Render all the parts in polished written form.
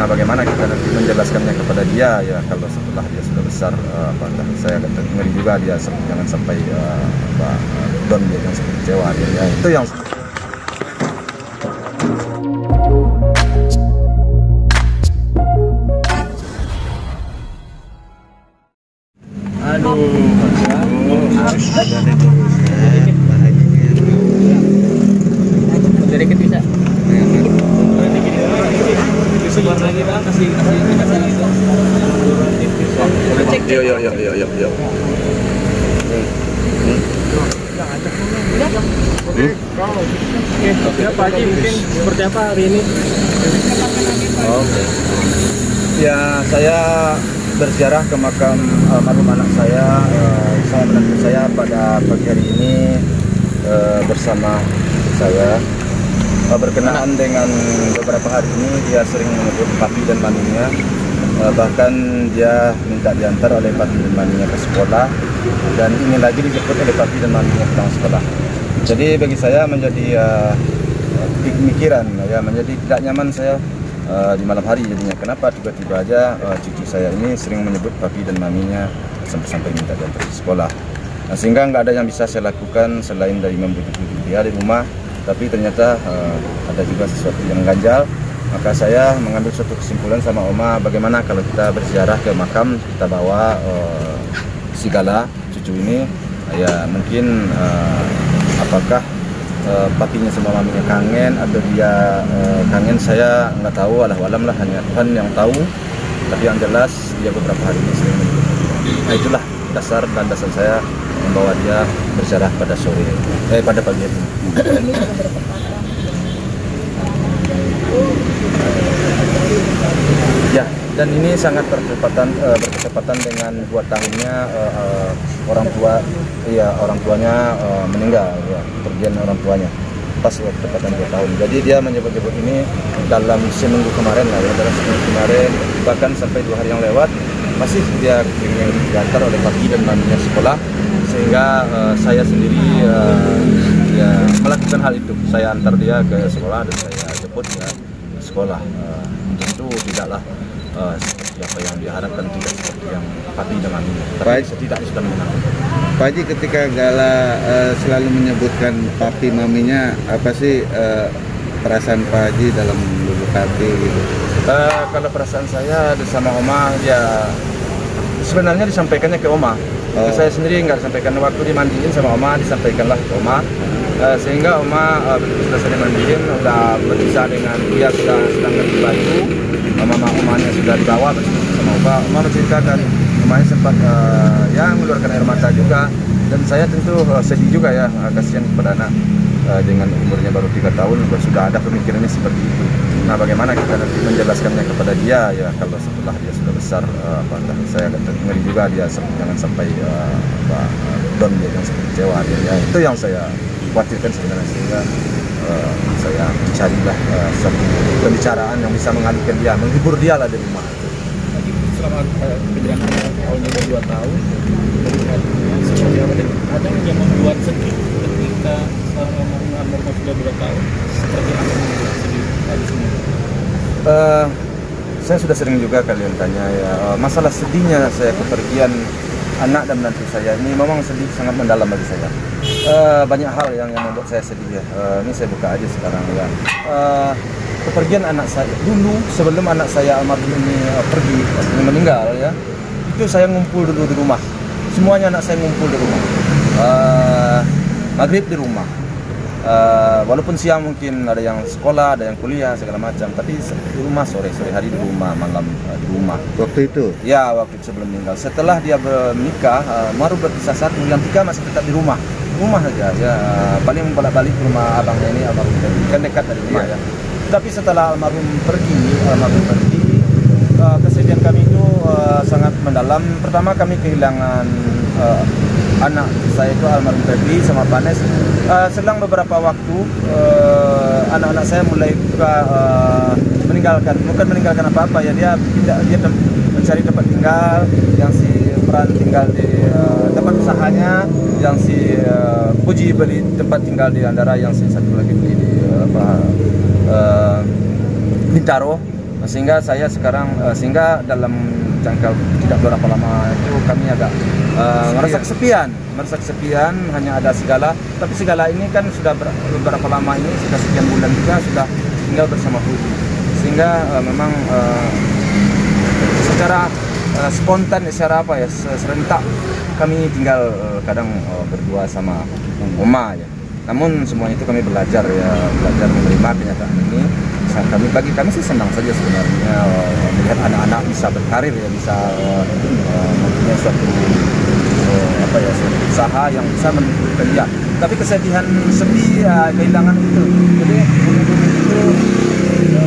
Nah, bagaimana kita nanti menjelaskannya kepada dia ya kalau setelah dia sudah besar, apakah saya ngeri juga dia jangan sampai down dia, jangan sampai kecewa dia ya. Itu yang sedikit bisa. Sebar lagi bang, kasih Yuk. Oke, Pak Haji mungkin seperti apa hari ini? Oke. Ya, saya berziarah ke makam almarhum anak saya, saya menantu saya pada pagi hari ini bersama saya. Berkenaan dengan beberapa hari ini dia sering menyebut papi dan maminya, bahkan dia minta diantar oleh papi dan maminya ke sekolah dan ingin lagi dijemput oleh papi dan maminya pulang sekolah. Jadi bagi saya menjadi pemikiran ya, menjadi tidak nyaman saya di malam hari jadinya. Kenapa tiba-tiba aja cucu saya ini sering menyebut papi dan maminya sampai minta diantar ke sekolah. Nah, sehingga nggak ada yang bisa saya lakukan selain dari membujuk-bujuk dia di rumah. Tapi ternyata ada juga sesuatu yang ganjal, maka saya mengambil suatu kesimpulan sama Oma, bagaimana kalau kita berziarah ke makam, kita bawa Sigala, cucu ini, ya mungkin apakah papinya sama maminya kangen atau dia kangen, saya nggak tahu, alam lah, hanya Tuhan yang tahu. Tapi yang jelas dia beberapa hari ini sering menyebut. Nah, itulah dasar dan dasar saya membawa dia berziarah pada sore, pada pagi hari. Ya, dan ini sangat bertepatan dengan 2 tahunnya orang tuanya meninggal, ya, kepergian orang tuanya pas bertepatan 2 tahun. Jadi dia menyebut-nyebut ini dalam seminggu kemarin lah, ya, dalam seminggu kemarin, bahkan sampai 2 hari yang lewat masih dia ingin diantar oleh papi dan maminya sekolah, sehingga saya sendiri ya melakukan hal itu. Saya antar dia ke sekolah dan saya jemput dia ke sekolah. Tentu tidaklah seperti apa yang diharapkan, tidak seperti yang papi dan maminya, tapi setidaknya sudah mengenal. Pak Haji, ketika Gala selalu menyebutkan papi maminya, apa sih perasaan Pak Haji dalam lubuk hati gitu? Kalau perasaan saya sama Oma, ya sebenarnya disampaikannya ke Oma. Saya sendiri nggak disampaikan. Waktu dimandiin sama Oma, disampaikanlah ke Oma, sehingga Oma sudah selesai dimandiin, sudah berpisah dengan dia, sedang ganti baju. Omanya sudah dibawa bersama Oma. Oma menceritakan Omanya sempat ya mengeluarkan air mata juga, dan saya tentu sedih juga ya, kasihan kepada anak dengan umurnya baru 3 tahun sudah ada pemikirannya seperti itu. Nah, bagaimana kita nanti menjelaskannya kepada dia ya kalau setelah dia sudah besar, saya ngeri juga dia jangan sampai down dia, jangan sampai kecewa dia ya. Itu yang saya khawatirkan sebenarnya, sehingga saya mencarilah satu pembicaraan yang bisa mengalihkan dia, menghibur dia lah di rumah. Selama perjalanan tahunnya 2 tahun, ada yang membuat sedih ketika seorang almarhum sudah 2 tahun, seperti apa sedih di sini? Saya sudah sering juga kalian tanya ya, masalah sedihnya saya kepergian anak dan menantu saya ini memang sedih sangat mendalam bagi saya. Banyak hal yang membuat saya sedih ya. Ini saya buka aja sekarang ya. Kepergian anak saya dulu, sebelum anak saya almarhum ini pergi, meninggal ya, itu saya ngumpul dulu di rumah. Semuanya anak saya ngumpul di rumah. Maghrib di rumah. Walaupun siang mungkin ada yang sekolah, ada yang kuliah segala macam, tapi di rumah, sore hari di rumah, malam di rumah. Waktu itu? Ya, waktu sebelum meninggal. Setelah dia menikah, baru berpisah satu, yang 3 masih tetap di rumah saja ya. Paling bolak-balik ke rumah abangnya ini, abang kan dekat dari rumah ya. Tapi setelah almarhum pergi, kesedihan kami itu sangat mendalam. Pertama kami kehilangan anak saya itu almarhum Febri sama Panes. Selang beberapa waktu anak-anak saya mulai juga bukan meninggalkan apa-apa ya, dia mencari tempat tinggal, yang si Peran tinggal di tempat usahanya, yang si Puji beli tempat tinggal di Andara, yang si satu lagi beli di Bintaro. Sehingga saya sekarang sehingga dalam jangka tidak berapa lama itu kami agak merasa kesepian, hanya ada Segala, tapi Segala ini kan sudah beberapa lama ini, sudah sekian bulan juga sudah tinggal bersama Fuji, sehingga memang secara spontan, secara apa ya, serentak kami tinggal kadang berdua sama Oma ya. Namun semuanya itu kami belajar menerima kenyataan ini. Bagi kami sih senang saja sebenarnya melihat anak-anak bisa berkarir ya, bisa mempunyai suatu suatu usaha yang bisa menentukan dia. Tapi kesedihan sepi kehilangan itu. Jadi itu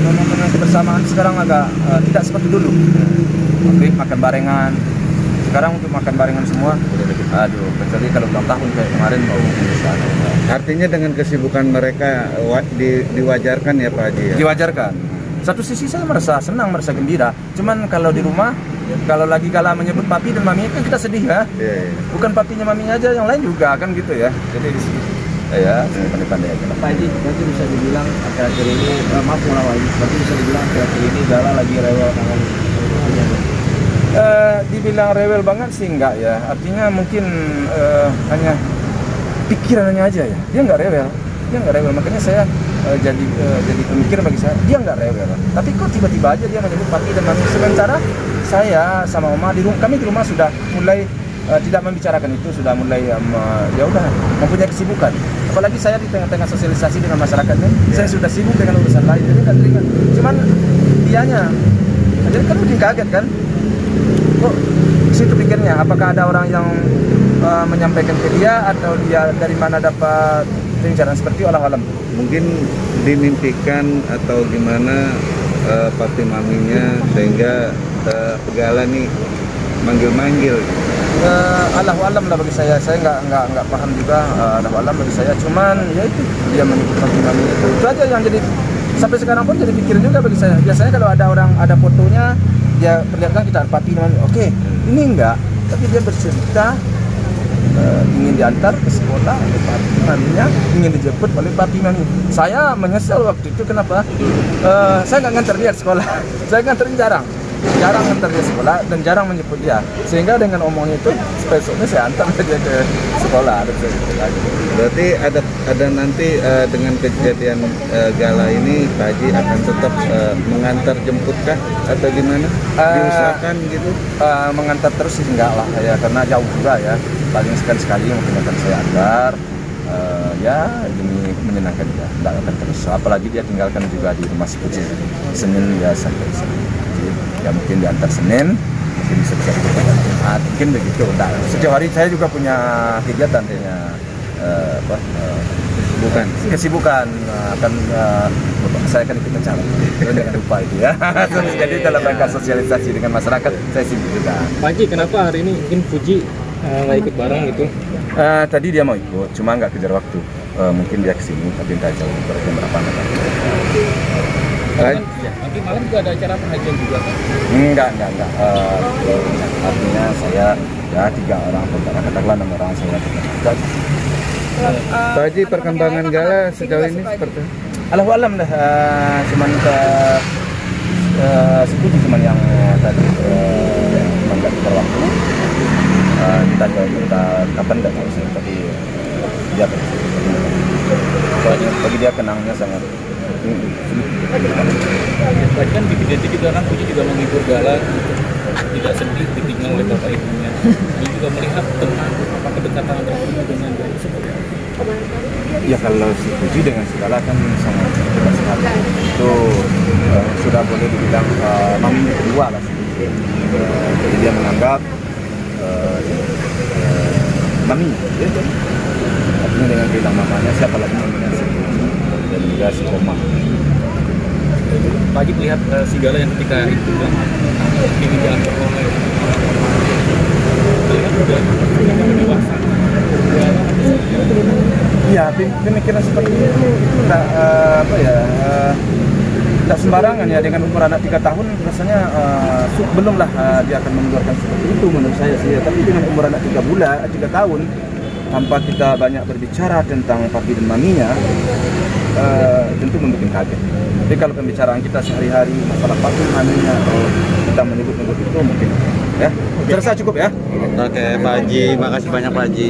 momen kebersamaan sekarang agak tidak seperti dulu. Makan barengan. Sekarang untuk makan barengan semua, aduh, kecuali kalau ulang tahun kayak kemarin mau bisa. Artinya dengan kesibukan mereka diwajarkan ya Pak Haji ya? Diwajarkan. Satu sisi saya merasa senang, merasa gembira. Cuman kalau di rumah, kalau lagi Gala menyebut papi dan mami kan kita sedih ya. Yeah. Bukan papinya maminya aja, yang lain juga kan gitu ya. Jadi ya pandai-pandai aja. Pak Haji, berarti bisa dibilang akhir-akhir ini, maaf ngulang lagi, berarti bisa dibilang akhir-akhir ini Gala lagi rewel dengan papinya. Dibilang rewel banget sih enggak ya, artinya mungkin hanya pikirannya aja ya, dia nggak rewel, makanya saya jadi pemikiran bagi saya, dia nggak rewel, tapi kok tiba-tiba aja dia menyebut papi dan mami, sementara saya sama Oma kami di rumah sudah mulai tidak membicarakan itu, sudah mulai ya udah mempunyai kesibukan, apalagi saya di tengah-tengah sosialisasi dengan masyarakat ini, saya sudah sibuk dengan urusan lain, jadi nggak teringat, cuman dianya, jadi kan mungkin kaget kan. Kok situ pikirnya, apakah ada orang yang menyampaikan ke dia atau dia dari mana dapat rencana seperti alam-alam? Mungkin dimimpikan atau gimana papi maminya sehingga Gala nih manggil-manggil. Allahu alam lah bagi saya nggak paham juga, Allahu alam bagi saya, cuman ya itu dia menyebut papi mami itu aja yang jadi sampai sekarang pun jadi pikiran juga bagi saya. Biasanya kalau ada orang ada fotonya dia perlihatkan kita papi mami, oke, ini enggak, tapi dia bercerita ingin diantar ke sekolah oleh papi maminya, ingin dijemput oleh papi mami. Saya menyesal waktu itu, kenapa? Saya nggak nganter dia ke sekolah, saya nganterin jarang nganter dia sekolah dan jarang menjemput dia, sehingga dengan omongnya itu besoknya saya antar dia ke sekolah. Berarti ada nanti dengan kejadian Gala ini Pak Haji akan tetap mengantar jemputkah atau gimana? Diusahakan gitu? Mengantar terus sih enggak lah ya, karena jauh juga ya, paling sekali-sekali mungkin akan saya antar. Ya demi menyenangkan dia, tidak akan terus, apalagi dia tinggalkan juga di rumah si Puji Senin ya sampai Senin, ya mungkin diantar Senin, mungkin bisa Jumat, mungkin begitu. Nah, setiap hari saya juga punya kegiatan kesibukan akan saya akan ikut acara, jangan lupa itu ya. Jadi dalam rangka sosialisasi dengan masyarakat saya sibuk juga. Pak Haji, kenapa hari ini mungkin Fuji nggak ikut bareng gitu? Tadi dia mau ikut, cuma nggak kejar waktu. Mungkin dia kesini, tapi entah jauh berapa nanti. Nanti malam juga ada acara pengajian juga kan? Enggak. Artinya saya ya 3 orang, katakanlah 6 orang saya. Pak Haji, perkembangan Gala sejauh ini seperti? Allahu alam dah, cuman ke Sepuji cuman yang tadi nggak kejar waktu. Kita kapan nggak tahu sih, tapi dia bagi dia kenangnya sangat Tadi kan di video itu juga kan Fuji juga menghibur Gala, tidak sedih ditinggal oleh bapak ibunya. Dia juga melihat tentang apa kedekatan antara Fuji dengan Gala seperti apa. ya, kalau si Puji dengan Segala kan sangat dekat sekali. Itu sudah boleh dibilang maminya kedua lah sih. Jadi dia menganggap mami ya, artinya dengan bilang mamanya, siapa lagi maminya si Puji dan juga si Oma. Pak Haji melihat si Gala yang ketika itu kan ingin diantar oleh melihat juga dewasa. Iya, pemikiran seperti itu nggak tidak sembarangan ya, dengan umur anak 3 tahun rasanya belum lah dia akan mengeluarkan seperti itu menurut saya sih ya. Tapi dengan umur anak 3 tahun tanpa kita banyak berbicara tentang papi dan maminya, tentu membuat kaget. Tapi kalau pembicaraan kita sehari-hari masalah patung hanya kita menyebut itu mungkin ya. Saya rasa cukup ya. Oke, Pak Haji, makasih banyak Pak Haji.